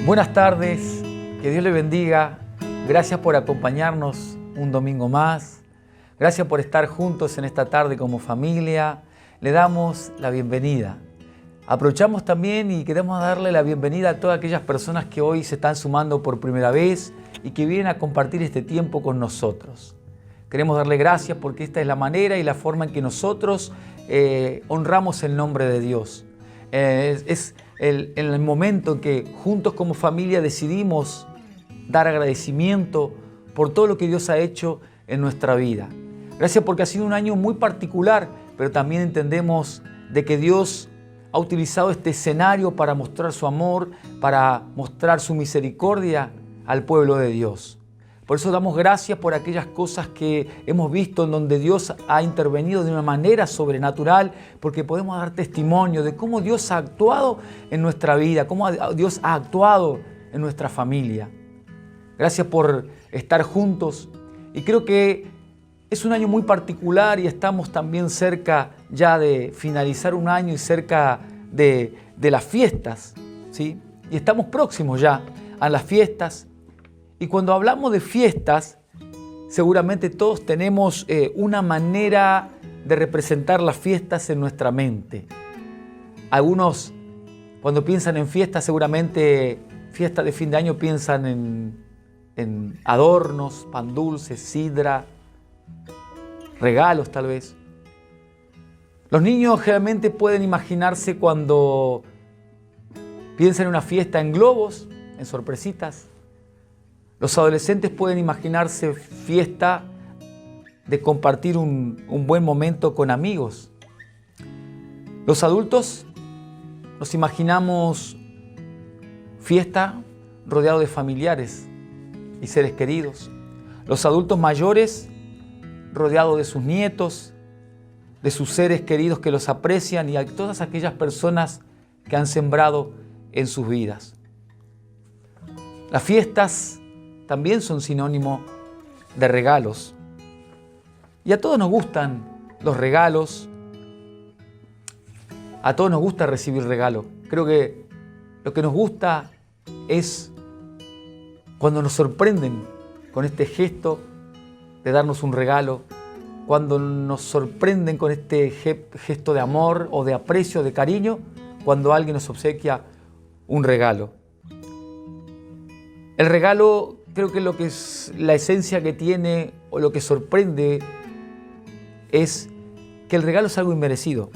Buenas tardes, que Dios le bendiga. Gracias por acompañarnos un domingo más. Gracias por estar juntos en esta tarde como familia. Le damos la bienvenida. Aprovechamos también y queremos darle la bienvenida a todas aquellas personas que hoy se están sumando por primera vez y que vienen a compartir este tiempo con nosotros. Queremos darle gracias porque esta es la manera y la forma en que nosotros honramos el nombre de Dios. Es el momento en que juntos como familia decidimos dar agradecimiento por todo lo que Dios ha hecho en nuestra vida. Gracias porque ha sido un año muy particular, pero también entendemos de que Dios ha utilizado este escenario para mostrar su amor, para mostrar su misericordia al pueblo de Dios. Por eso damos gracias por aquellas cosas que hemos visto en donde Dios ha intervenido de una manera sobrenatural, porque podemos dar testimonio de cómo Dios ha actuado en nuestra vida, cómo Dios ha actuado en nuestra familia. Gracias por estar juntos y creo que es un año muy particular y estamos también cerca ya de finalizar un año y cerca de las fiestas, ¿sí? Y estamos próximos ya a las fiestas. Y cuando hablamos de fiestas, seguramente todos tenemos una manera de representar las fiestas en nuestra mente. Algunos, cuando piensan en fiestas, seguramente fiestas de fin de año piensan en adornos, pan dulce, sidra, regalos tal vez. Los niños generalmente pueden imaginarse cuando piensan en una fiesta en globos, en sorpresitas. Los adolescentes pueden imaginarse fiesta de compartir un buen momento con amigos. Los adultos nos imaginamos fiesta rodeado de familiares y seres queridos. Los adultos mayores rodeados de sus nietos, de sus seres queridos que los aprecian y a todas aquellas personas que han sembrado en sus vidas. Las fiestas también son sinónimo de regalos. Y a todos nos gustan los regalos. A todos nos gusta recibir regalos. Creo que lo que nos gusta es cuando nos sorprenden con este gesto de darnos un regalo, cuando nos sorprenden con este gesto de amor o de aprecio, de cariño, cuando alguien nos obsequia un regalo. El regalo, creo que lo que es la esencia que tiene o lo que sorprende es que el regalo es algo inmerecido,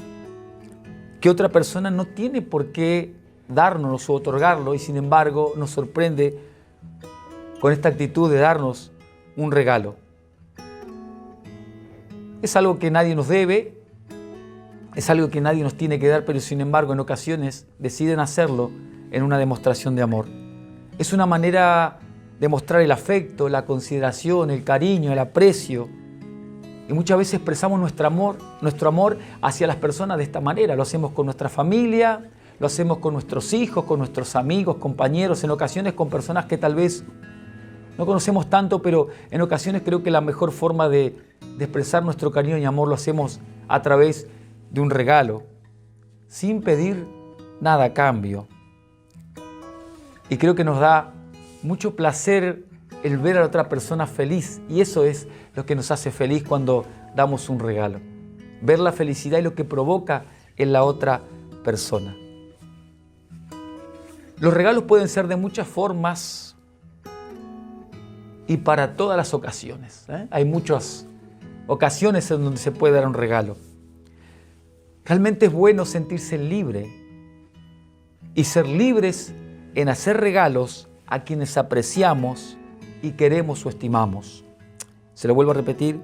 que otra persona no tiene por qué darnos o otorgarlo y sin embargo nos sorprende con esta actitud de darnos un regalo. Es algo que nadie nos debe, es algo que nadie nos tiene que dar, pero sin embargo en ocasiones deciden hacerlo en una demostración de amor. Es una manera de mostrar el afecto, la consideración, el cariño, el aprecio. Y muchas veces expresamos nuestro amor hacia las personas de esta manera. Lo hacemos con nuestra familia, lo hacemos con nuestros hijos, con nuestros amigos, compañeros, en ocasiones con personas que tal vez no conocemos tanto, pero en ocasiones creo que la mejor forma de expresar nuestro cariño y amor lo hacemos a través de un regalo, sin pedir nada a cambio. Y creo que nos da mucho placer el ver a la otra persona feliz y eso es lo que nos hace feliz cuando damos un regalo. Ver la felicidad y lo que provoca en la otra persona. Los regalos pueden ser de muchas formas y para todas las ocasiones. Hay muchas ocasiones en donde se puede dar un regalo. Realmente es bueno sentirse libre y ser libres en hacer regalos a quienes apreciamos y queremos o estimamos. Se lo vuelvo a repetir.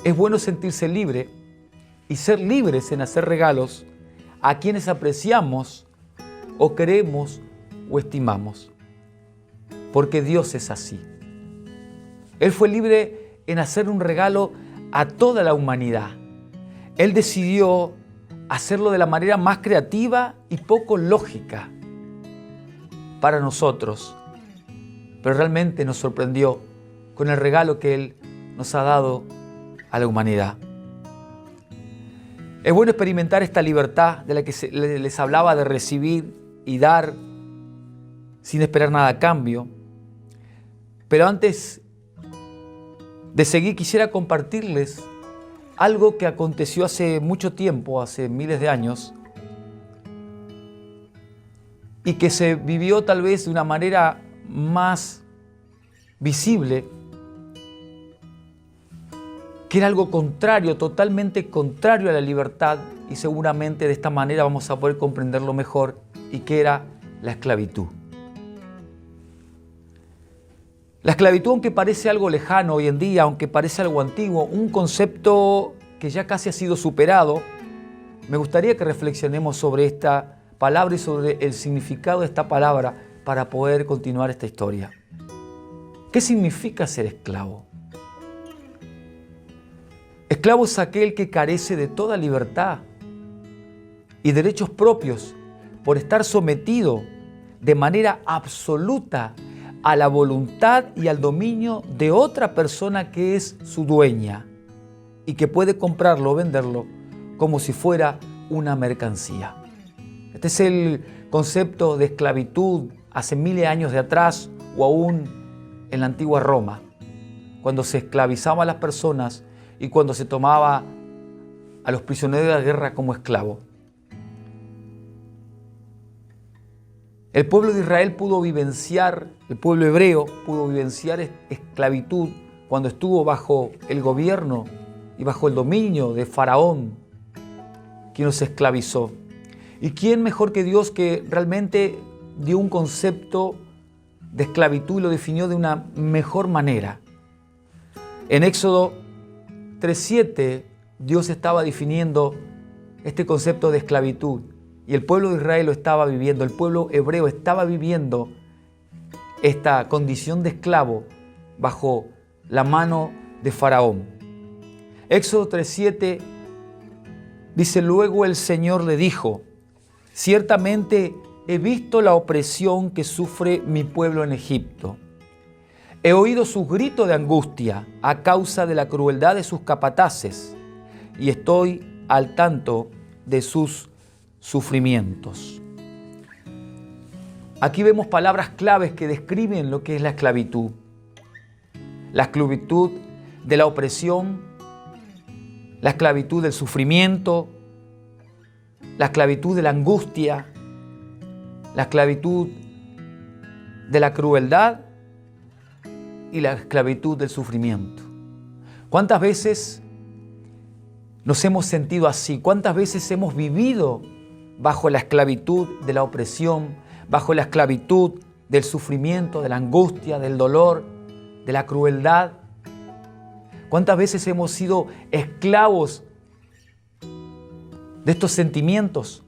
Es bueno sentirse libre y ser libres en hacer regalos a quienes apreciamos o queremos o estimamos. Porque Dios es así. Él fue libre en hacer un regalo a toda la humanidad. Él decidió hacerlo de la manera más creativa y poco lógica para nosotros. Pero realmente nos sorprendió con el regalo que Él nos ha dado a la humanidad. Es bueno experimentar esta libertad de la que les hablaba, de recibir y dar sin esperar nada a cambio. Pero antes de seguir, quisiera compartirles algo que aconteció hace mucho tiempo, hace miles de años, y que se vivió tal vez de una manera más visible, que era algo contrario, totalmente contrario a la libertad, y seguramente de esta manera vamos a poder comprenderlo mejor, y que era la esclavitud. La esclavitud, aunque parece algo lejano hoy en día, aunque parece algo antiguo, un concepto que ya casi ha sido superado, me gustaría que reflexionemos sobre esta palabra y sobre el significado de esta palabra para poder continuar esta historia. ¿Qué significa ser esclavo? Esclavo es aquel que carece de toda libertad y derechos propios por estar sometido de manera absoluta a la voluntad y al dominio de otra persona que es su dueña y que puede comprarlo o venderlo como si fuera una mercancía. Este es el concepto de esclavitud hace miles de años de atrás o aún en la antigua Roma, cuando se esclavizaba a las personas y cuando se tomaba a los prisioneros de la guerra como esclavos. El pueblo de Israel pudo vivenciar, el pueblo hebreo pudo vivenciar esclavitud cuando estuvo bajo el gobierno y bajo el dominio de Faraón, quien los esclavizó. ¿Y quién mejor que Dios, que realmente dio un concepto de esclavitud y lo definió de una mejor manera? En Éxodo 3:7, Dios estaba definiendo este concepto de esclavitud. Y el pueblo de Israel lo estaba viviendo, el pueblo hebreo estaba viviendo esta condición de esclavo bajo la mano de Faraón. Éxodo 3:7 dice: luego el Señor le dijo: ciertamente he visto la opresión que sufre mi pueblo en Egipto. He oído sus gritos de angustia a causa de la crueldad de sus capataces y estoy al tanto de sus sufrimientos. Aquí vemos palabras claves que describen lo que es la esclavitud. La esclavitud de la opresión, la esclavitud del sufrimiento, la esclavitud de la angustia, la esclavitud de la crueldad y la esclavitud del sufrimiento. ¿Cuántas veces nos hemos sentido así? ¿Cuántas veces hemos vivido bajo la esclavitud de la opresión, bajo la esclavitud del sufrimiento, de la angustia, del dolor, de la crueldad? ¿Cuántas veces hemos sido esclavos de estos sentimientos?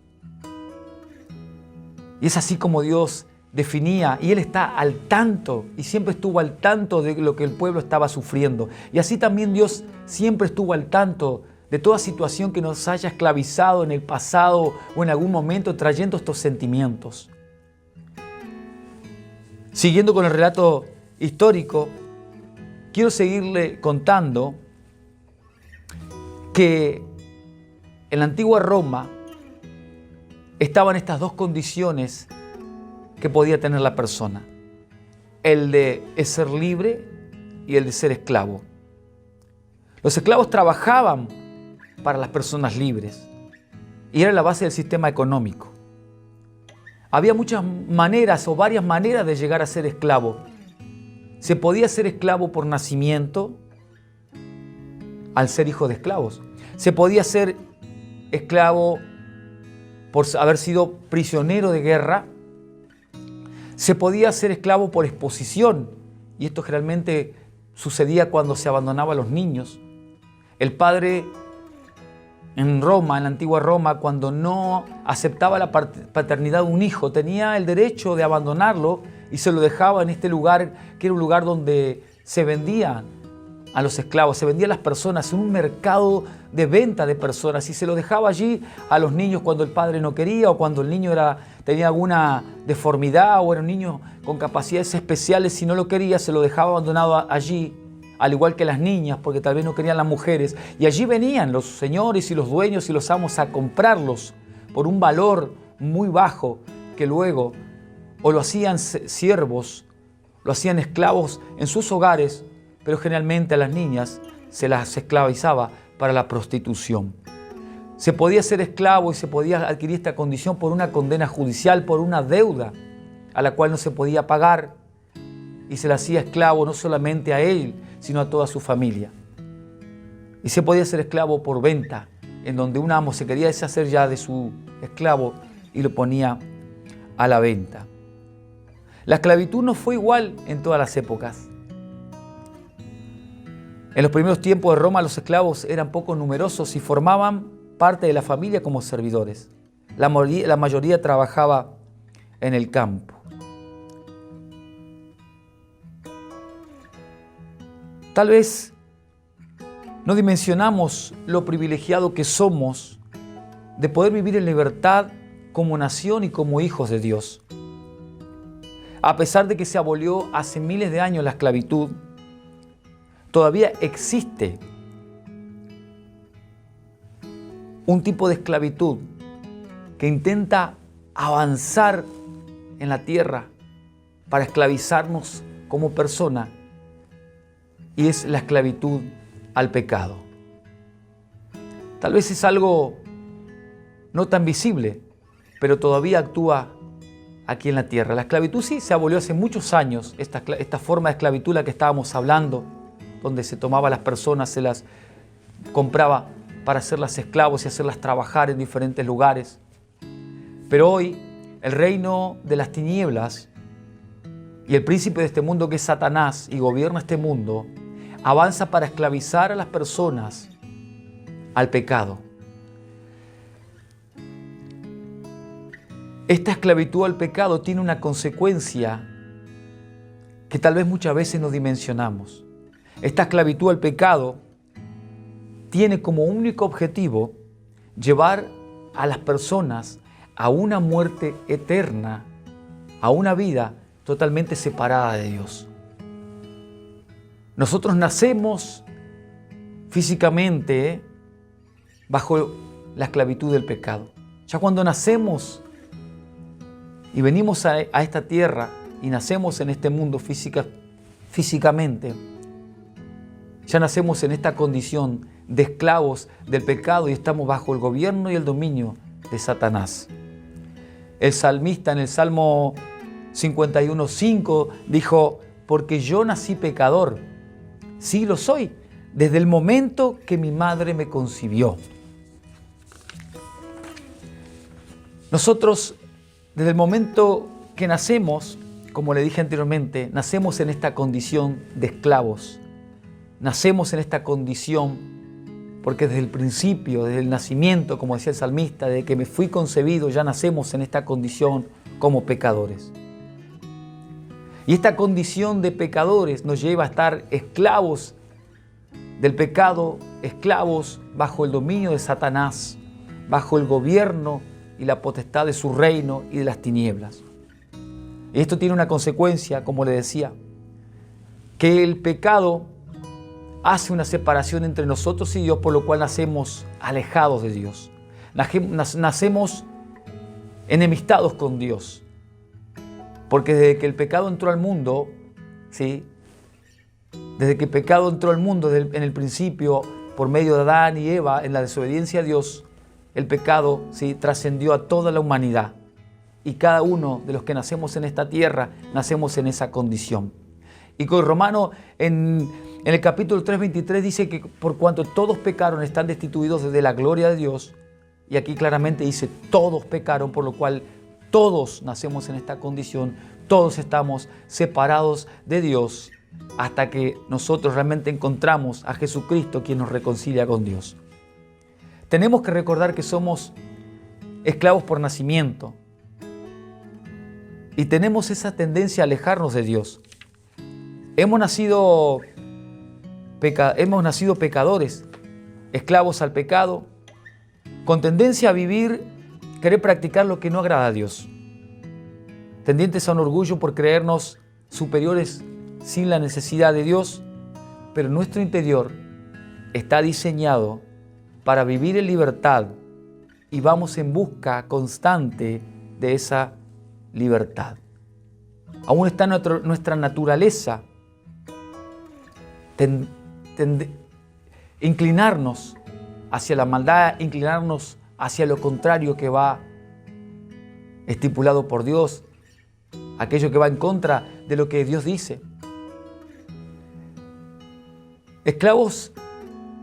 Y es así como Dios definía, y Él está al tanto, y siempre estuvo al tanto de lo que el pueblo estaba sufriendo. Y así también Dios siempre estuvo al tanto de toda situación que nos haya esclavizado en el pasado o en algún momento, trayendo estos sentimientos. Siguiendo con el relato histórico, quiero seguirle contando que en la antigua Roma estaban estas dos condiciones que podía tener la persona: el de ser libre y el de ser esclavo. Los esclavos trabajaban para las personas libres y era la base del sistema económico. Había muchas maneras o varias maneras de llegar a ser esclavo. Se podía ser esclavo por nacimiento, al ser hijo de esclavos. Se podía ser esclavo por haber sido prisionero de guerra. Se podía ser esclavo por exposición, y esto generalmente sucedía cuando se abandonaba a los niños. El padre en Roma, en la antigua Roma, cuando no aceptaba la paternidad de un hijo, tenía el derecho de abandonarlo y se lo dejaba en este lugar, que era un lugar donde se vendían a los esclavos, se vendían las personas, en un mercado de venta de personas, y se lo dejaba allí a los niños cuando el padre no quería, o cuando el niño tenía alguna deformidad o era un niño con capacidades especiales. Si no lo quería, se lo dejaba abandonado allí al igual que las niñas, porque tal vez no querían las mujeres. Y allí venían los señores y los dueños y los amos a comprarlos por un valor muy bajo, que luego o lo hacían siervos, lo hacían esclavos en sus hogares, pero generalmente a las niñas se las esclavizaba para la prostitución. Se podía ser esclavo y se podía adquirir esta condición por una condena judicial, por una deuda a la cual no se podía pagar, y se le hacía esclavo no solamente a él, sino a toda su familia. Y se podía ser esclavo por venta, en donde un amo se quería deshacer ya de su esclavo y lo ponía a la venta. La esclavitud no fue igual en todas las épocas. En los primeros tiempos de Roma los esclavos eran poco numerosos y formaban parte de la familia como servidores. La mayoría trabajaba en el campo. Tal vez no dimensionamos lo privilegiado que somos de poder vivir en libertad como nación y como hijos de Dios. A pesar de que se abolió hace miles de años la esclavitud, todavía existe un tipo de esclavitud que intenta avanzar en la tierra para esclavizarnos como persona, y es la esclavitud al pecado. Tal vez es algo no tan visible, pero todavía actúa aquí en la tierra. La esclavitud sí se abolió hace muchos años, esta forma de esclavitud la que estábamos hablando, donde se tomaba a las personas, se las compraba para hacerlas esclavos y hacerlas trabajar en diferentes lugares. Pero hoy el reino de las tinieblas y el príncipe de este mundo, que es Satanás y gobierna este mundo, avanza para esclavizar a las personas al pecado. Esta esclavitud al pecado tiene una consecuencia que tal vez muchas veces no dimensionamos. Esta esclavitud al pecado tiene como único objetivo llevar a las personas a una muerte eterna, a una vida totalmente separada de Dios. Nosotros nacemos físicamente bajo la esclavitud del pecado. Ya cuando nacemos y venimos a esta tierra y nacemos en este mundo físicamente, ya nacemos en esta condición de esclavos del pecado y estamos bajo el gobierno y el dominio de Satanás. El salmista en el Salmo 51:5 dijo: porque yo nací pecador, sí lo soy, desde el momento que mi madre me concibió. Nosotros, desde el momento que nacemos, como le dije anteriormente, nacemos en esta condición de esclavos. Nacemos en esta condición porque desde el principio, desde el nacimiento, como decía el salmista, desde que me fui concebido, ya nacemos en esta condición como pecadores. Y esta condición de pecadores nos lleva a estar esclavos del pecado, esclavos bajo el dominio de Satanás, bajo el gobierno y la potestad de su reino y de las tinieblas. Y esto tiene una consecuencia, como le decía, que el pecado hace una separación entre nosotros y Dios, por lo cual nacemos alejados de Dios. Nacemos enemistados con Dios. Porque desde que el pecado entró al mundo, ¿sí? Desde que el pecado entró al mundo en el principio, por medio de Adán y Eva, en la desobediencia a Dios, el pecado, ¿sí?, trascendió a toda la humanidad. Y cada uno de los que nacemos en esta tierra, nacemos en esa condición. Y con Romano, en el capítulo 3:23, dice que por cuanto todos pecaron, están destituidos de la gloria de Dios. Y aquí claramente dice, todos pecaron, por lo cual todos nacemos en esta condición, todos estamos separados de Dios hasta que nosotros realmente encontramos a Jesucristo, quien nos reconcilia con Dios. Tenemos que recordar que somos esclavos por nacimiento y tenemos esa tendencia a alejarnos de Dios. Hemos nacido pecadores, esclavos al pecado, con tendencia a querer practicar lo que no agrada a Dios, tendientes a un orgullo por creernos superiores sin la necesidad de Dios, pero nuestro interior está diseñado para vivir en libertad y vamos en busca constante de esa libertad. Aún está nuestra naturaleza inclinarnos hacia la maldad, inclinarnos hacia lo contrario que va estipulado por Dios, aquello que va en contra de lo que Dios dice. Esclavos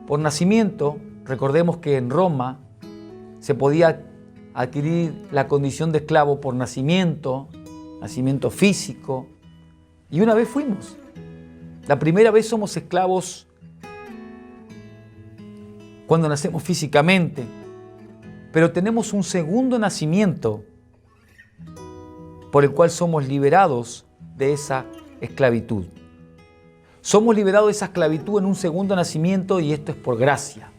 por nacimiento, recordemos que en Roma se podía adquirir la condición de esclavo por nacimiento físico, y una vez fuimos. La primera vez somos esclavos cuando nacemos físicamente, pero tenemos un segundo nacimiento por el cual somos liberados de esa esclavitud. Somos liberados de esa esclavitud en un segundo nacimiento y esto es por gracia.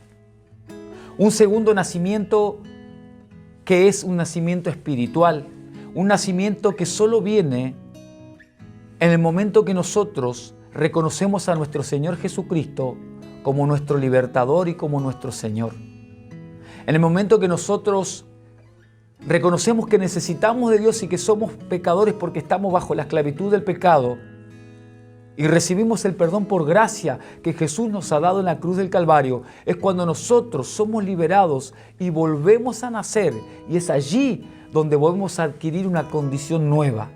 Un segundo nacimiento que es un nacimiento espiritual, un nacimiento que solo viene en el momento que nosotros reconocemos a nuestro Señor Jesucristo como nuestro libertador y como nuestro Señor. En el momento que nosotros reconocemos que necesitamos de Dios y que somos pecadores porque estamos bajo la esclavitud del pecado y recibimos el perdón por gracia que Jesús nos ha dado en la cruz del Calvario, es cuando nosotros somos liberados y volvemos a nacer, y es allí donde volvemos a adquirir una condición nueva,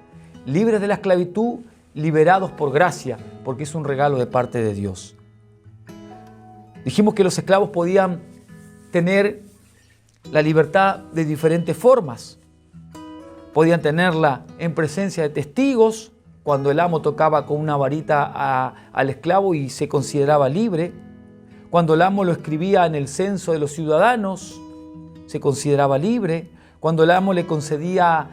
libres de la esclavitud, liberados por gracia, porque es un regalo de parte de Dios. Dijimos que los esclavos podían tener la libertad de diferentes formas. Podían tenerla en presencia de testigos, cuando el amo tocaba con una varita al esclavo y se consideraba libre. Cuando el amo lo escribía en el censo de los ciudadanos, se consideraba libre. Cuando el amo le concedía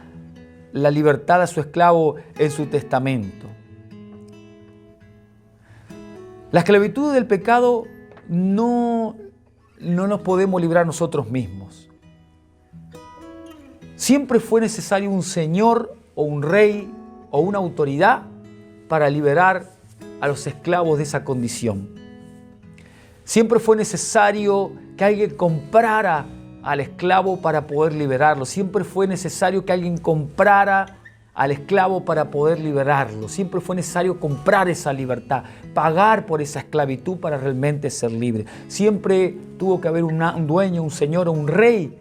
la libertad a su esclavo en su testamento. La esclavitud del pecado no nos podemos librar nosotros mismos. Siempre fue necesario un señor o un rey o una autoridad para liberar a los esclavos de esa condición. Siempre fue necesario que alguien comprara al esclavo para poder liberarlo. Siempre fue necesario que alguien comprara al esclavo para poder liberarlo. Siempre fue necesario comprar esa libertad, pagar por esa esclavitud para realmente ser libre. Siempre tuvo que haber un dueño, un señor o un rey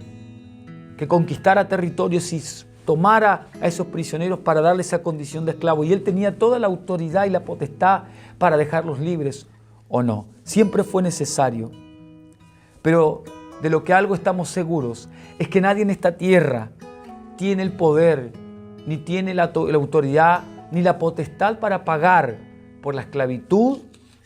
que conquistara territorios y tomara a esos prisioneros para darle esa condición de esclavo. Y él tenía toda la autoridad y la potestad para dejarlos libres o no. Siempre fue necesario. Pero de lo que algo estamos seguros es que nadie en esta tierra tiene el poder, ni tiene la autoridad, ni la potestad para pagar por la esclavitud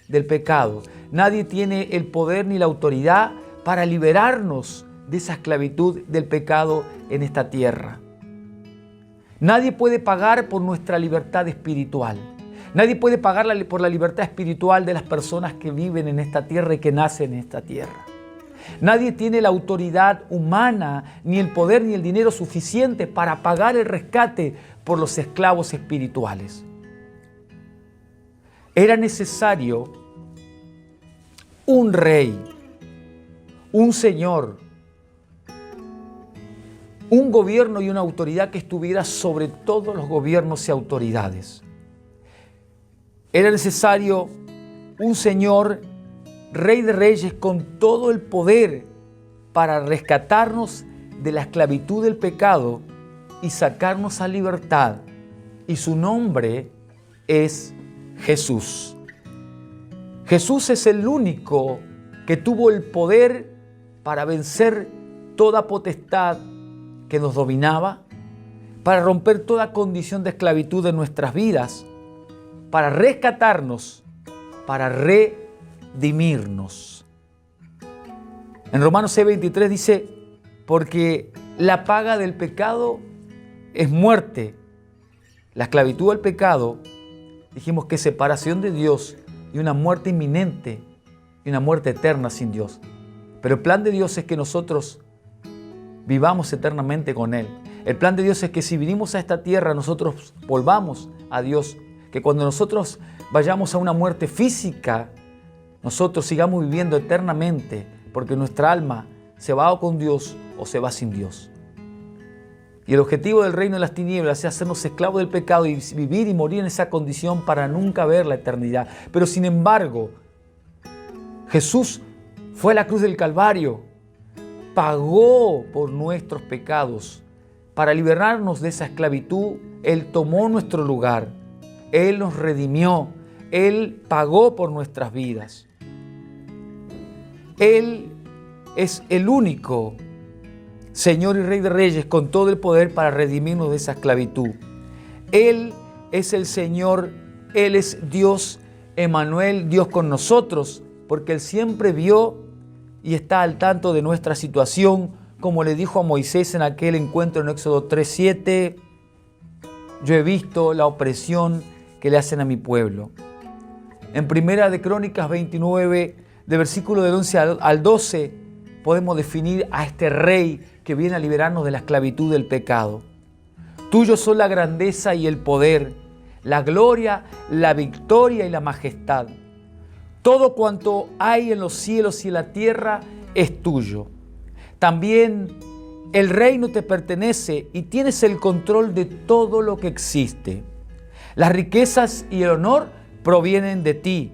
del pecado. Nadie tiene el poder ni la autoridad para liberarnos de esa esclavitud del pecado en esta tierra. Nadie puede pagar por nuestra libertad espiritual. Nadie puede pagar por la libertad espiritual de las personas que viven en esta tierra y que nacen en esta tierra. Nadie tiene la autoridad humana, ni el poder, ni el dinero suficiente para pagar el rescate por los esclavos espirituales. Era necesario un rey, un señor, un gobierno y una autoridad que estuviera sobre todos los gobiernos y autoridades. Era necesario un señor, Rey de Reyes, con todo el poder para rescatarnos de la esclavitud del pecado y sacarnos a libertad. Y su nombre es Jesús. Jesús es el único que tuvo el poder para vencer toda potestad que nos dominaba, para romper toda condición de esclavitud en nuestras vidas, para rescatarnos, para redimirnos. En Romanos 6:23 dice, porque la paga del pecado es muerte. La esclavitud al pecado, dijimos que es separación de Dios y una muerte inminente y una muerte eterna sin Dios. Pero el plan de Dios es que nosotros vivamos eternamente con Él. El plan de Dios es que si vinimos a esta tierra, nosotros volvamos a Dios. Que cuando nosotros vayamos a una muerte física, nosotros sigamos viviendo eternamente, porque nuestra alma se va con Dios o se va sin Dios. Y el objetivo del reino de las tinieblas es hacernos esclavos del pecado y vivir y morir en esa condición para nunca ver la eternidad. Pero sin embargo, Jesús fue a la cruz del Calvario, pagó por nuestros pecados. Para liberarnos de esa esclavitud, Él tomó nuestro lugar. Él nos redimió. Él pagó por nuestras vidas. Él es el único Señor y Rey de Reyes con todo el poder para redimirnos de esa esclavitud. Él es el Señor, Él es Dios Emmanuel, Dios con nosotros, porque Él siempre vio y está al tanto de nuestra situación, como le dijo a Moisés en aquel encuentro en Éxodo 3:7, yo he visto la opresión que le hacen a mi pueblo. En Primera de Crónicas 29, de versículo del 11 al 12, podemos definir a este Rey que viene a liberarnos de la esclavitud del pecado. Tuyo son la grandeza y el poder, la gloria, la victoria y la majestad. Todo cuanto hay en los cielos y en la tierra es tuyo. También el reino te pertenece y tienes el control de todo lo que existe. Las riquezas y el honor provienen de ti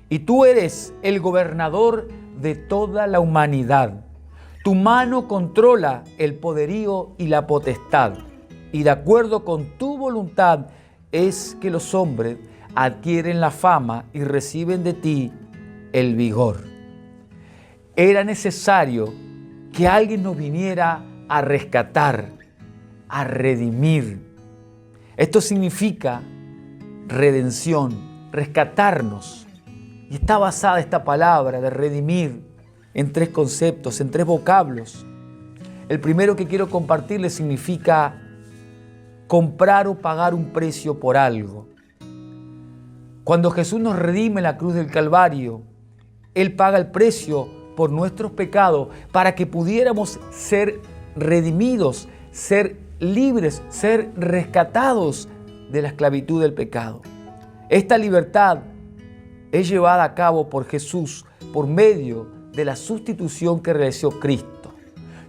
y tú eres el gobernador de toda la humanidad. Tu mano controla el poderío y la potestad, y de acuerdo con tu voluntad es que los hombres adquieren la fama y reciben de ti el vigor. Era necesario que alguien nos viniera a rescatar, a redimir. Esto significa redención, rescatarnos. Y está basada esta palabra de redimir en tres conceptos, en tres vocablos. El primero que quiero compartirles significa comprar o pagar un precio por algo. Cuando Jesús nos redime en la cruz del Calvario, Él paga el precio por nuestros pecados para que pudiéramos ser redimidos, ser libres, ser rescatados de la esclavitud del pecado. Esta libertad es llevada a cabo por Jesús por medio de la sustitución que realizó Cristo.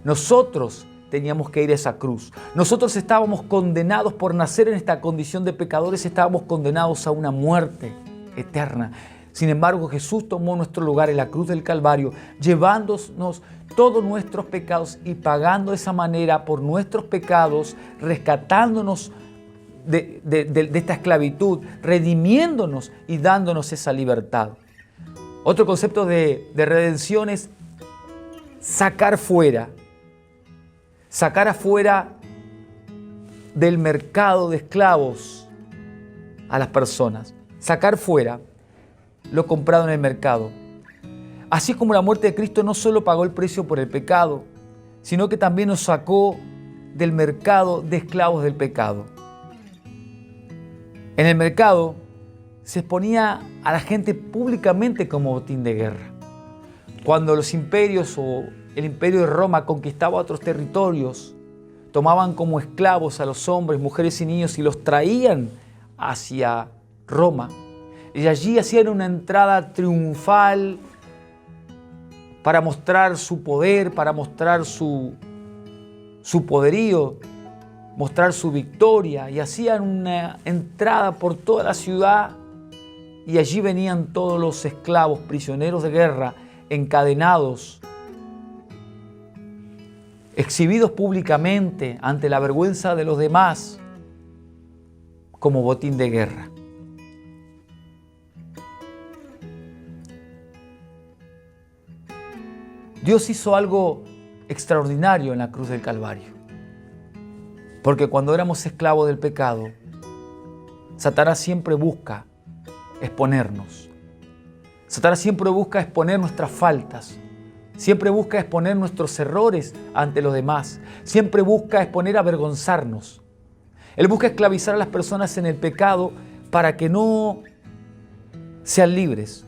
Nosotros teníamos que ir a esa cruz. Nosotros estábamos condenados por nacer en esta condición de pecadores, estábamos condenados a una muerte eterna. Sin embargo, Jesús tomó nuestro lugar en la cruz del Calvario, llevándonos todos nuestros pecados y pagando de esa manera por nuestros pecados, rescatándonos de esta esclavitud, redimiéndonos y dándonos esa libertad. Otro concepto de redención es sacar afuera del mercado de esclavos a las personas. Sacar fuera lo comprado en el mercado. Así como la muerte de Cristo no solo pagó el precio por el pecado, sino que también nos sacó del mercado de esclavos del pecado. En el mercado se exponía a la gente públicamente como botín de guerra. Cuando los imperios o el imperio de Roma conquistaba otros territorios, tomaban como esclavos a los hombres, mujeres y niños y los traían hacia Roma. Y allí hacían una entrada triunfal para mostrar su poder, para mostrar su poderío, mostrar su victoria. Y hacían una entrada por toda la ciudad y allí venían todos los esclavos, prisioneros de guerra, encadenados, exhibidos públicamente ante la vergüenza de los demás como botín de guerra. Dios hizo algo extraordinario en la cruz del Calvario, porque cuando éramos esclavos del pecado, Satanás siempre busca exponernos. Satanás siempre busca exponer nuestras faltas, siempre busca exponer nuestros errores ante los demás, siempre busca avergonzarnos. Él busca esclavizar a las personas en el pecado para que no sean libres,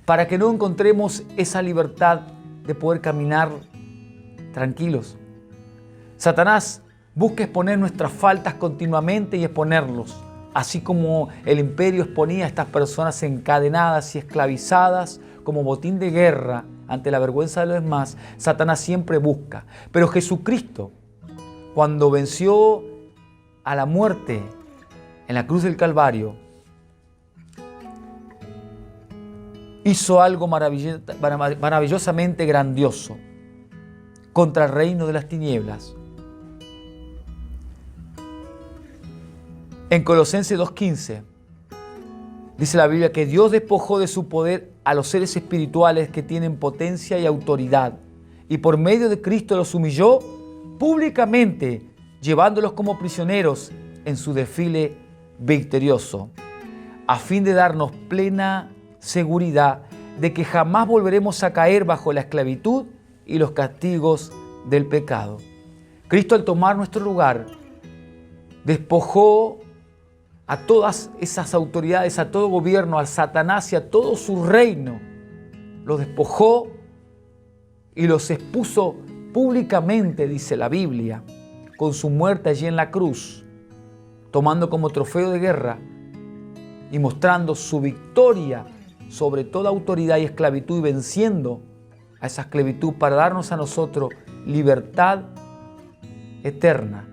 para que no encontremos esa libertad de poder caminar tranquilos. Satanás busca exponer nuestras faltas continuamente y exponerlos Así como el imperio exponía a estas personas encadenadas y esclavizadas como botín de guerra ante la vergüenza de los demás, Satanás siempre busca. Pero Jesucristo, cuando venció a la muerte en la cruz del Calvario, hizo algo maravillosamente grandioso contra el reino de las tinieblas. En Colosenses 2:15 dice la Biblia que Dios despojó de su poder a los seres espirituales que tienen potencia y autoridad, y por medio de Cristo los humilló públicamente, llevándolos como prisioneros en su desfile victorioso, a fin de darnos plena seguridad de que jamás volveremos a caer bajo la esclavitud y los castigos del pecado. Cristo, al tomar nuestro lugar, despojó a todas esas autoridades, a todo gobierno, al Satanás y a todo su reino. Los despojó y los expuso públicamente, dice la Biblia, con su muerte allí en la cruz, tomando como trofeo de guerra y mostrando su victoria sobre toda autoridad y esclavitud, y venciendo a esa esclavitud para darnos a nosotros libertad eterna,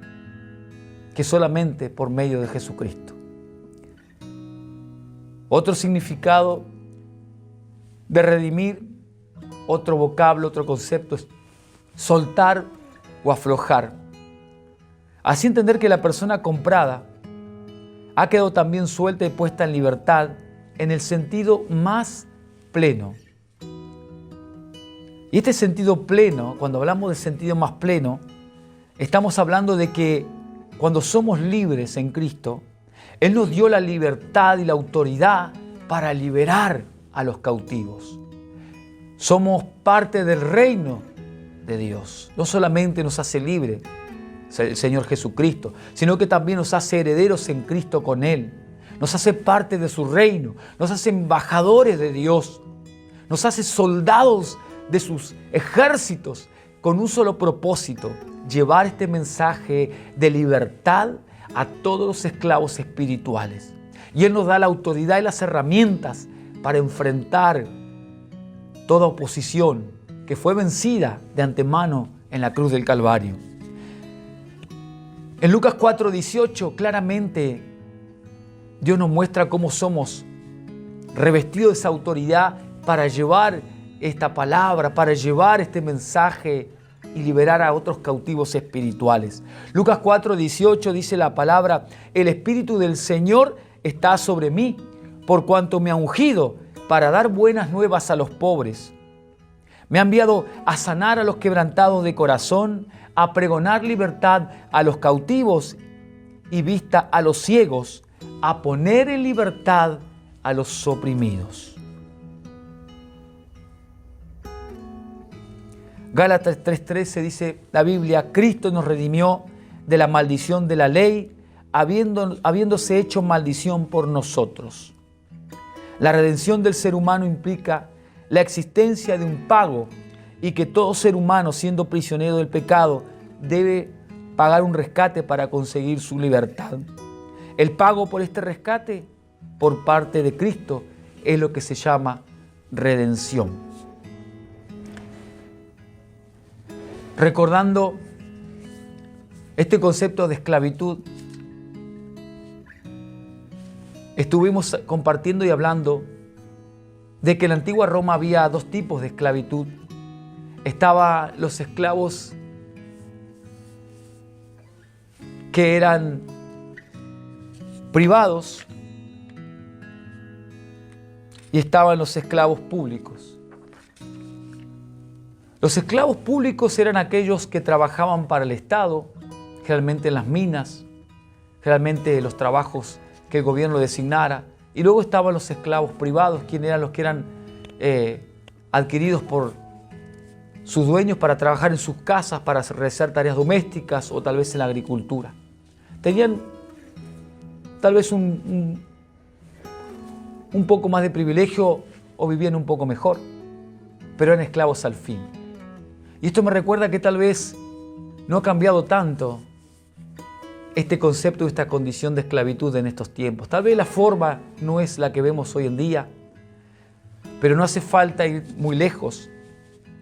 que solamente por medio de Jesucristo. Otro significado de redimir, otro vocablo, otro concepto es soltar o aflojar. Así entender que la persona comprada ha quedado también suelta y puesta en libertad en el sentido más pleno. Y este sentido pleno, cuando hablamos de sentido más pleno, estamos hablando de que cuando somos libres en Cristo, Él nos dio la libertad y la autoridad para liberar a los cautivos. Somos parte del reino de Dios. No solamente nos hace libre el Señor Jesucristo, sino que también nos hace herederos en Cristo con Él. Nos hace parte de su reino, nos hace embajadores de Dios, nos hace soldados de sus ejércitos con un solo propósito: llevar este mensaje de libertad a todos los esclavos espirituales. Y Él nos da la autoridad y las herramientas para enfrentar toda oposición que fue vencida de antemano en la cruz del Calvario. En Lucas 4:18 claramente Dios nos muestra cómo somos revestidos de esa autoridad para llevar esta palabra, para llevar este mensaje y liberar a otros cautivos espirituales. Lucas 4:18 dice la palabra: el Espíritu del Señor está sobre mí, por cuanto me ha ungido para dar buenas nuevas a los pobres. Me ha enviado a sanar a los quebrantados de corazón, a pregonar libertad a los cautivos y vista a los ciegos, a poner en libertad a los oprimidos. Gálatas 3:13 dice la Biblia: Cristo nos redimió de la maldición de la ley, habiéndose hecho maldición por nosotros. La redención del ser humano implica la existencia de un pago, y que todo ser humano, siendo prisionero del pecado, debe pagar un rescate para conseguir su libertad. El pago por este rescate por parte de Cristo es lo que se llama redención. Recordando este concepto de esclavitud, estuvimos compartiendo y hablando de que en la antigua Roma había dos tipos de esclavitud. Estaban los esclavos que eran privados y estaban los esclavos públicos. Los esclavos públicos eran aquellos que trabajaban para el Estado, generalmente en las minas, generalmente los trabajos que el gobierno designara. Y luego estaban los esclavos privados, quienes eran los que eran adquiridos por sus dueños para trabajar en sus casas, para realizar tareas domésticas o tal vez en la agricultura. Tenían tal vez un poco más de privilegio o vivían un poco mejor, pero eran esclavos al fin. Y esto me recuerda que tal vez no ha cambiado tanto este concepto de esta condición de esclavitud en estos tiempos. Tal vez la forma no es la que vemos hoy en día, pero no hace falta ir muy lejos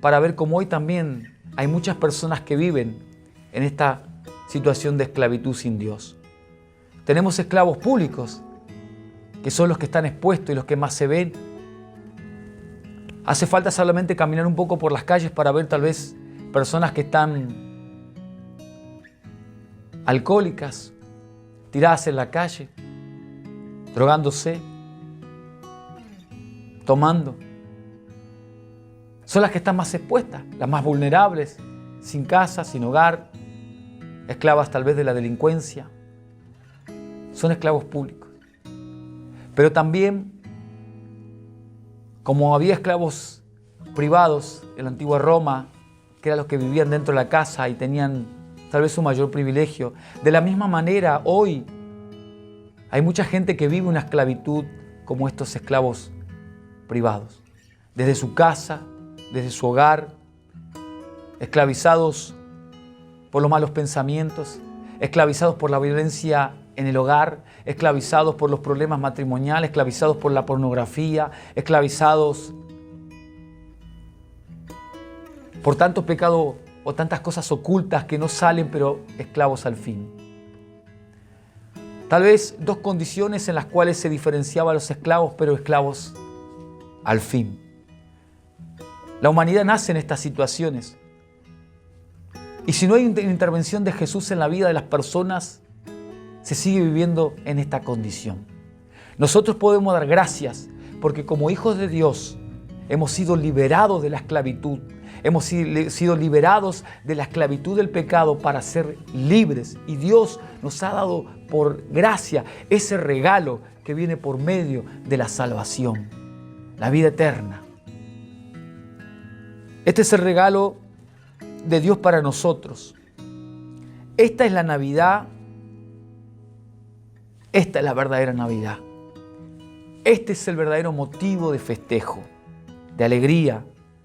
para ver cómo hoy también hay muchas personas que viven en esta situación de esclavitud sin Dios. Tenemos esclavos públicos, que son los que están expuestos y los que más se ven. Hace falta solamente caminar un poco por las calles para ver tal vez personas que están alcohólicas, tiradas en la calle, drogándose, tomando. Son las que están más expuestas, las más vulnerables, sin casa, sin hogar, esclavas tal vez de la delincuencia. Son esclavos públicos. Pero también, como había esclavos privados en la antigua Roma, que eran los que vivían dentro de la casa y tenían tal vez un mayor privilegio, de la misma manera hoy hay mucha gente que vive una esclavitud como estos esclavos privados. Desde su casa, desde su hogar, esclavizados por los malos pensamientos, esclavizados por la violencia en el hogar, esclavizados por los problemas matrimoniales, esclavizados por la pornografía, esclavizados por tantos pecados o tantas cosas ocultas que no salen, pero esclavos al fin. Tal vez dos condiciones en las cuales se diferenciaba a los esclavos, pero esclavos al fin. La humanidad nace en estas situaciones. Y si no hay intervención de Jesús en la vida de las personas, se sigue viviendo en esta condición. Nosotros podemos dar gracias porque como hijos de Dios hemos sido liberados de la esclavitud, hemos sido liberados de la esclavitud del pecado para ser libres. Y Dios nos ha dado por gracia ese regalo que viene por medio de la salvación, la vida eterna. Este es el regalo de Dios para nosotros. Esta es la Navidad. Esta es la verdadera Navidad. Este es el verdadero motivo de festejo, de alegría,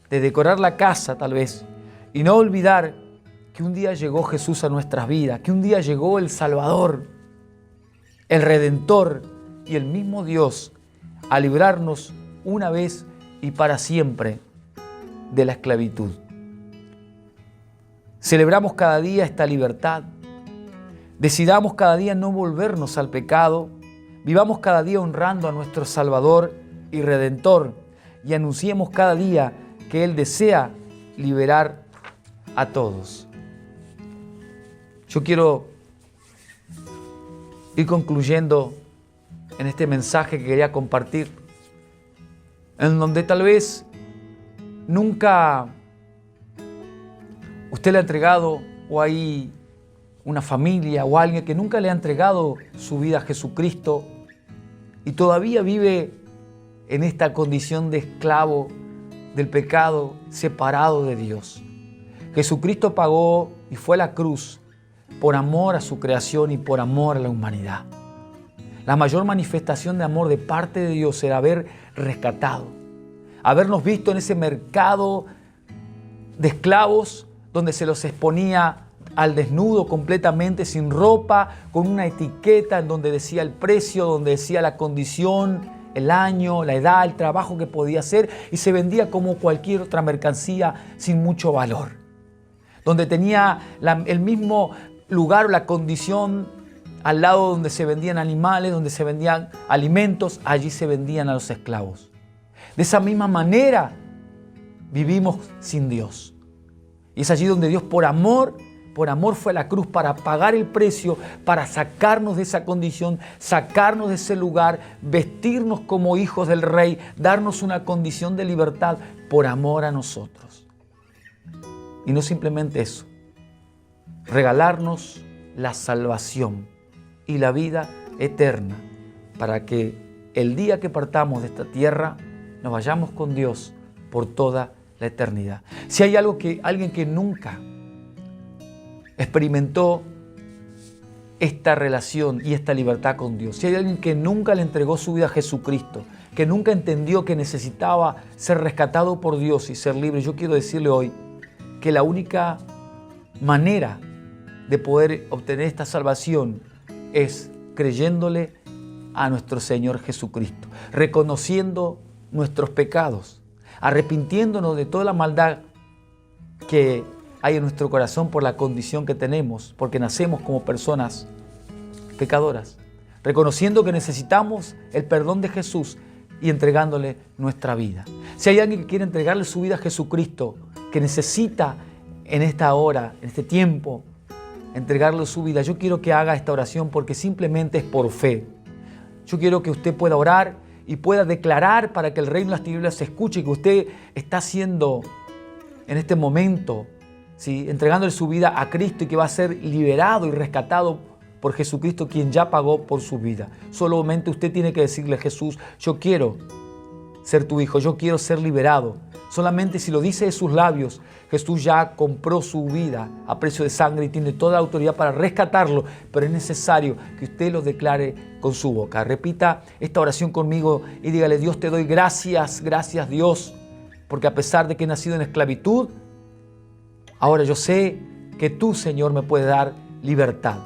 de decorar la casa tal vez, y no olvidar que un día llegó Jesús a nuestras vidas, que un día llegó el Salvador, el Redentor y el mismo Dios a librarnos una vez y para siempre de la esclavitud. Celebramos cada día esta libertad. Decidamos cada día no volvernos al pecado. Vivamos cada día honrando a nuestro Salvador y Redentor y anunciemos cada día que Él desea liberar a todos. Yo quiero ir concluyendo en este mensaje que quería compartir, en donde tal vez nunca usted le ha entregado o hay una familia o alguien que nunca le ha entregado su vida a Jesucristo y todavía vive en esta condición de esclavo del pecado, separado de Dios. Jesucristo pagó y fue a la cruz por amor a su creación y por amor a la humanidad. La mayor manifestación de amor de parte de Dios era haber rescatado, habernos visto en ese mercado de esclavos donde se los exponía al desnudo completamente, sin ropa, con una etiqueta en donde decía el precio, donde decía la condición, el año, la edad, el trabajo que podía hacer, y se vendía como cualquier otra mercancía sin mucho valor. Donde tenía el mismo lugar o la condición al lado donde se vendían animales, donde se vendían alimentos, allí se vendían a los esclavos. De esa misma manera vivimos sin Dios. Y es allí donde Dios por amor fue a la cruz para pagar el precio, para sacarnos de esa condición, sacarnos de ese lugar, vestirnos como hijos del Rey, darnos una condición de libertad por amor a nosotros. Y no simplemente eso, regalarnos la salvación y la vida eterna para que el día que partamos de esta tierra nos vayamos con Dios por toda la eternidad. Si hay alguien que nunca experimentó esta relación y esta libertad con Dios, si hay alguien que nunca le entregó su vida a Jesucristo, que nunca entendió que necesitaba ser rescatado por Dios y ser libre, yo quiero decirle hoy que la única manera de poder obtener esta salvación es creyéndole a nuestro Señor Jesucristo, reconociendo nuestros pecados, arrepintiéndonos de toda la maldad que hay en nuestro corazón por la condición que tenemos, porque nacemos como personas pecadoras, reconociendo que necesitamos el perdón de Jesús y entregándole nuestra vida. Si hay alguien que quiere entregarle su vida a Jesucristo, que necesita en esta hora, en este tiempo, entregarle su vida, yo quiero que haga esta oración porque simplemente es por fe. Yo quiero que usted pueda orar y pueda declarar para que el reino de las tinieblas se escuche que usted está haciendo en este momento, ¿sí?, entregándole su vida a Cristo y que va a ser liberado y rescatado por Jesucristo, quien ya pagó por su vida. Solamente usted tiene que decirle: Jesús, yo quiero ser tu hijo, yo quiero ser liberado. Solamente si lo dice de sus labios, Jesús ya compró su vida a precio de sangre y tiene toda la autoridad para rescatarlo, pero es necesario que usted lo declare con su boca. Repita esta oración conmigo y dígale: Dios, te doy gracias, gracias Dios, porque a pesar de que he nacido en esclavitud, ahora yo sé que tú, Señor, me puedes dar libertad.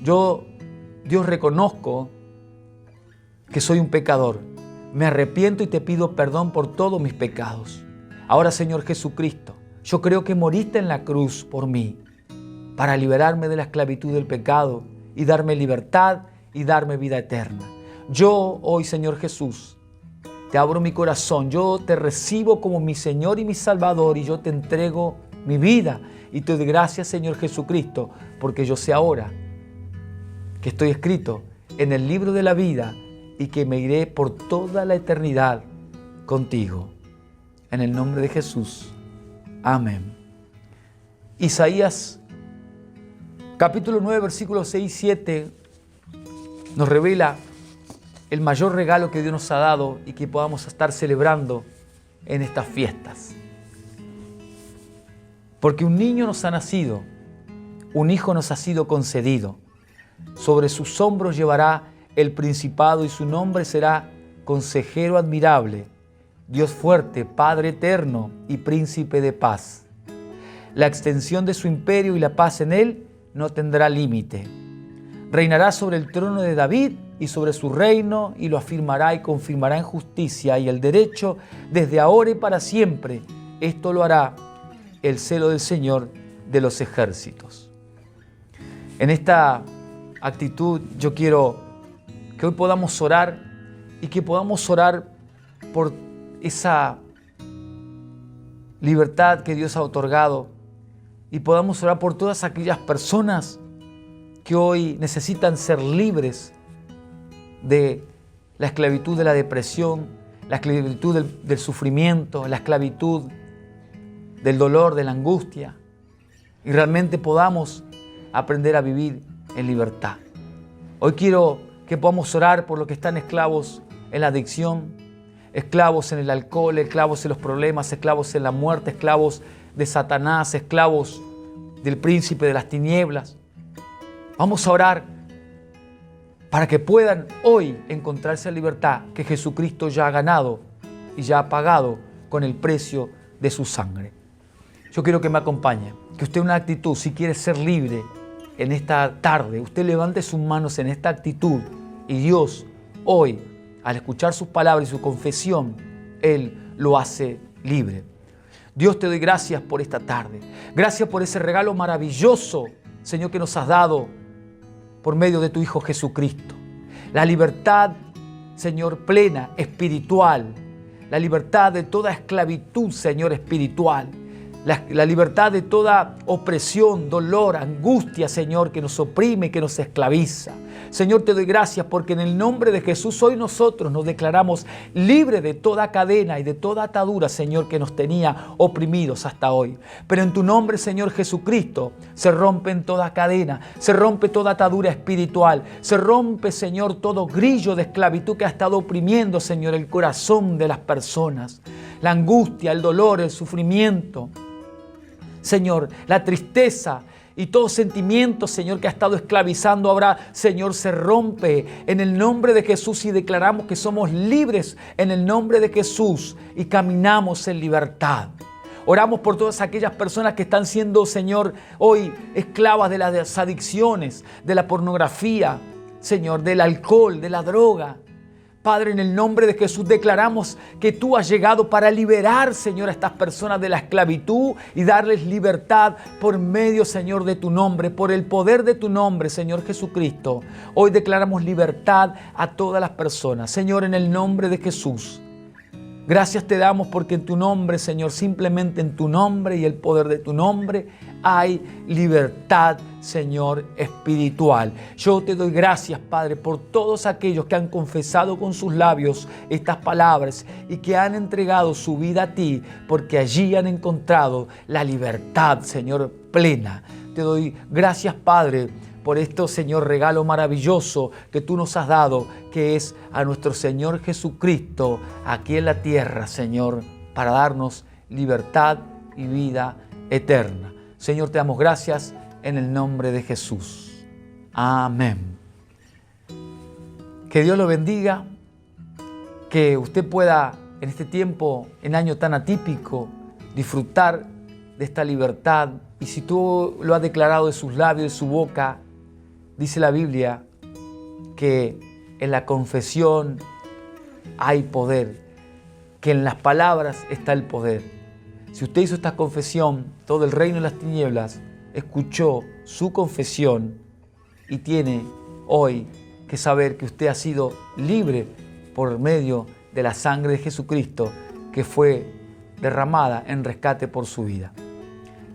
Yo, Dios, reconozco que soy un pecador. Me arrepiento y te pido perdón por todos mis pecados. Ahora, Señor Jesucristo, yo creo que moriste en la cruz por mí, para liberarme de la esclavitud del pecado y darme libertad y darme vida eterna. Yo hoy, Señor Jesús, te abro mi corazón, yo te recibo como mi Señor y mi Salvador y yo te entrego mi vida y te doy gracias, Señor Jesucristo, porque yo sé ahora que estoy escrito en el libro de la vida y que me iré por toda la eternidad contigo. En el nombre de Jesús. Amén. Isaías capítulo 9, versículos 6 y 7 nos revela el mayor regalo que Dios nos ha dado y que podamos estar celebrando en estas fiestas. Porque un niño nos ha nacido, un hijo nos ha sido concedido. Sobre sus hombros llevará el principado y su nombre será Consejero Admirable, Dios fuerte, Padre eterno y Príncipe de paz. La extensión de su imperio y la paz en él no tendrá límite. Reinará sobre el trono de David y sobre su reino y lo afirmará y confirmará en justicia y el derecho desde ahora y para siempre. Esto lo hará el celo del Señor de los ejércitos. En esta actitud yo quiero que hoy podamos orar y que podamos orar por esa libertad que Dios ha otorgado y podamos orar por todas aquellas personas que hoy necesitan ser libres de la esclavitud de la depresión, la esclavitud del sufrimiento, la esclavitud del dolor, de la angustia, y realmente podamos aprender a vivir en libertad. Hoy quiero que podamos orar por los que están esclavos en la adicción, esclavos en el alcohol, esclavos en los problemas, esclavos en la muerte, esclavos de Satanás, esclavos del príncipe de las tinieblas. Vamos a orar para que puedan hoy encontrarse en libertad que Jesucristo ya ha ganado y ya ha pagado con el precio de su sangre. Yo quiero que me acompañe, que usted en una actitud, si quiere ser libre en esta tarde, usted levante sus manos en esta actitud y Dios hoy, al escuchar sus palabras y su confesión, Él lo hace libre. Dios, te doy gracias por esta tarde. Gracias por ese regalo maravilloso, Señor, que nos has dado por medio de tu Hijo Jesucristo. La libertad, Señor, plena, espiritual. La libertad de toda esclavitud, Señor, espiritual. La libertad de toda opresión, dolor, angustia, Señor, que nos oprime, que nos esclaviza. Señor, te doy gracias porque en el nombre de Jesús hoy nosotros nos declaramos libres de toda cadena y de toda atadura, Señor, que nos tenía oprimidos hasta hoy. Pero en tu nombre, Señor Jesucristo, se rompe toda cadena, se rompe toda atadura espiritual, se rompe, Señor, todo grillo de esclavitud que ha estado oprimiendo, Señor, el corazón de las personas. La angustia, el dolor, el sufrimiento, Señor, la tristeza y todo sentimiento, Señor, que ha estado esclavizando ahora, Señor, se rompe en el nombre de Jesús y declaramos que somos libres en el nombre de Jesús y caminamos en libertad. Oramos por todas aquellas personas que están siendo, Señor, hoy esclavas de las adicciones, de la pornografía, Señor, del alcohol, de la droga. Padre, en el nombre de Jesús declaramos que tú has llegado para liberar, Señor, a estas personas de la esclavitud y darles libertad por medio, Señor, de tu nombre, por el poder de tu nombre, Señor Jesucristo. Hoy declaramos libertad a todas las personas, Señor, en el nombre de Jesús. Gracias te damos porque en tu nombre, Señor, simplemente en tu nombre y el poder de tu nombre hay libertad, Señor, espiritual. Yo te doy gracias, Padre, por todos aquellos que han confesado con sus labios estas palabras y que han entregado su vida a ti, porque allí han encontrado la libertad, Señor, plena. Te doy gracias, Padre, por esto, Señor, regalo maravilloso que tú nos has dado, que es a nuestro Señor Jesucristo aquí en la tierra, Señor, para darnos libertad y vida eterna. Señor, te damos gracias en el nombre de Jesús. Amén. Que Dios lo bendiga, que usted pueda en este tiempo, en año tan atípico, disfrutar de esta libertad. Y si tú lo has declarado de sus labios, de su boca, dice la Biblia que en la confesión hay poder, que en las palabras está el poder. Si usted hizo esta confesión, todo el reino de las tinieblas escuchó su confesión y tiene hoy que saber que usted ha sido libre por medio de la sangre de Jesucristo que fue derramada en rescate por su vida.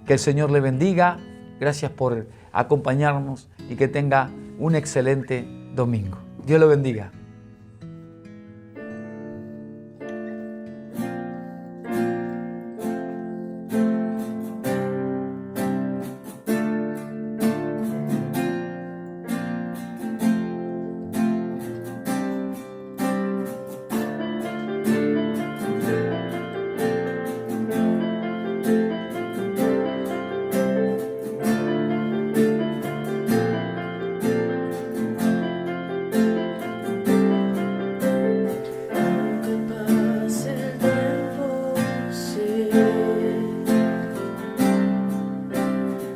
Que el Señor le bendiga. Gracias por acompañarnos y que tenga un excelente domingo. Dios lo bendiga.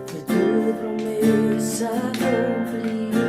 Que tu promesa cumplir.